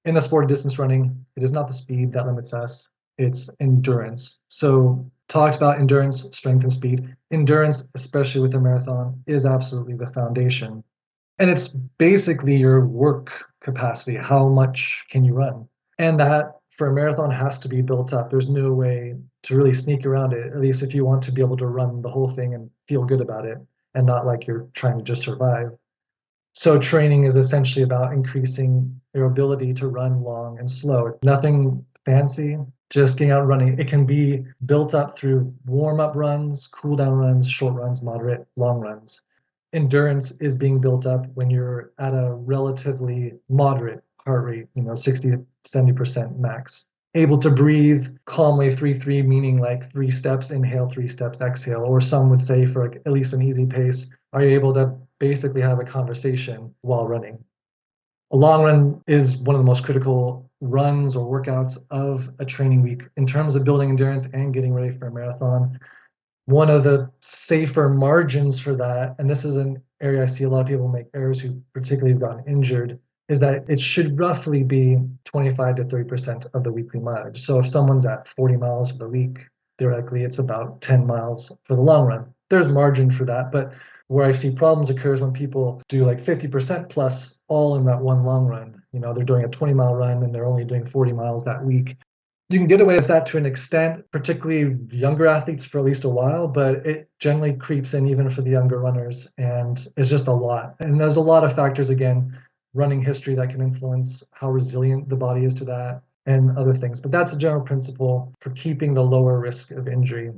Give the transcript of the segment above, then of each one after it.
In the sport of distance running, it is not the speed that limits us, it's endurance. So, talked about endurance, strength, and speed. Endurance, especially with a marathon, is absolutely the foundation. And it's basically your work capacity. How much can you run? And that for a marathon has to be built up. There's no way to really sneak around it, at least if you want to be able to run the whole thing and feel good about it and not like you're trying to just survive. So training is essentially about increasing your ability to run long and slow. Nothing fancy, just getting out running. It can be built up through warm-up runs, cool down runs, short runs, moderate, long runs. Endurance is being built up when you're at a relatively moderate heart rate, 60 to 70% max. Able to breathe calmly, 3-3, meaning like 3 steps inhale, 3 steps exhale. Or some would say for like at least an easy pace, are you able to basically have a conversation while running? A long run is one of the most critical runs or workouts of a training week in terms of building endurance and getting ready for a marathon. One of the safer margins for that, and this is an area I see a lot of people make errors who particularly have gotten injured, is that it should roughly be 25 to 30% of the weekly mileage. So if someone's at 40 miles for the week, theoretically it's about 10 miles for the long run. There's margin for that, but where I see problems occurs when people do like 50% plus all in that one long run. They're doing a 20-mile run and they're only doing 40 miles that week. You can get away with that to an extent, particularly younger athletes for at least a while, but it generally creeps in even for the younger runners and it's just a lot. And there's a lot of factors, again, running history that can influence how resilient the body is to that and other things. But that's a general principle for keeping the lower risk of injury.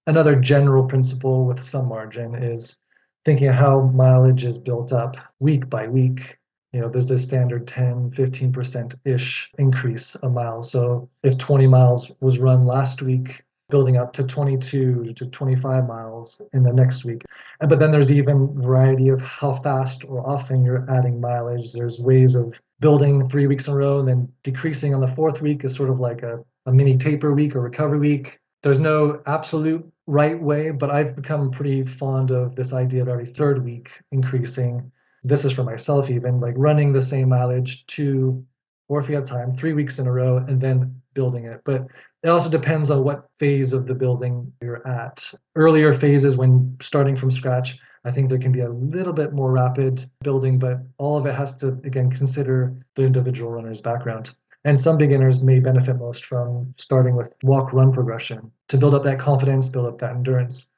Another general principle with some margin is thinking of how mileage is built up week by week. There's this standard 10, 15%-ish increase a mile. So if 20 miles was run last week, building up to 22 to 25 miles in the next week. But then there's even variety of how fast or often you're adding mileage. There's ways of building 3 weeks in a row and then decreasing on the fourth week is sort of like a mini taper week or recovery week. There's no absolute right way, but I've become pretty fond of this idea of every third week increasing. This is for myself even, like running the same mileage 2, or if you have time, 3 weeks in a row and then building it. But it also depends on what phase of the building you're at. Earlier phases when starting from scratch, I think there can be a little bit more rapid building, but all of it has to, again, consider the individual runner's background. And some beginners may benefit most from starting with walk-run progression to build up that confidence, build up that endurance.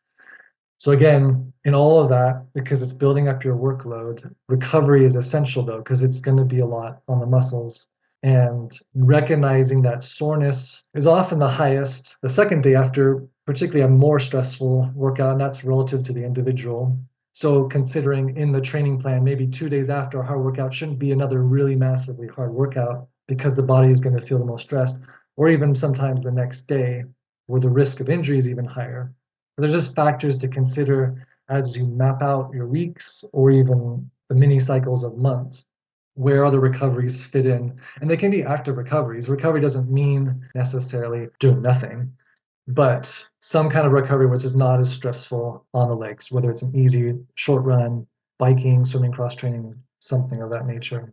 So again, in all of that, because it's building up your workload, recovery is essential though, because it's going to be a lot on the muscles. And recognizing that soreness is often the highest the second day after, particularly a more stressful workout, and that's relative to the individual. So considering in the training plan, maybe 2 days after a hard workout shouldn't be another really massively hard workout because the body is going to feel the most stressed, or even sometimes the next day where the risk of injury is even higher. So there's just factors to consider as you map out your weeks or even the mini cycles of months. Where other recoveries fit in? And they can be active recoveries. Recovery doesn't mean necessarily doing nothing, but some kind of recovery which is not as stressful on the legs, whether it's an easy short run, biking, swimming, cross training, something of that nature.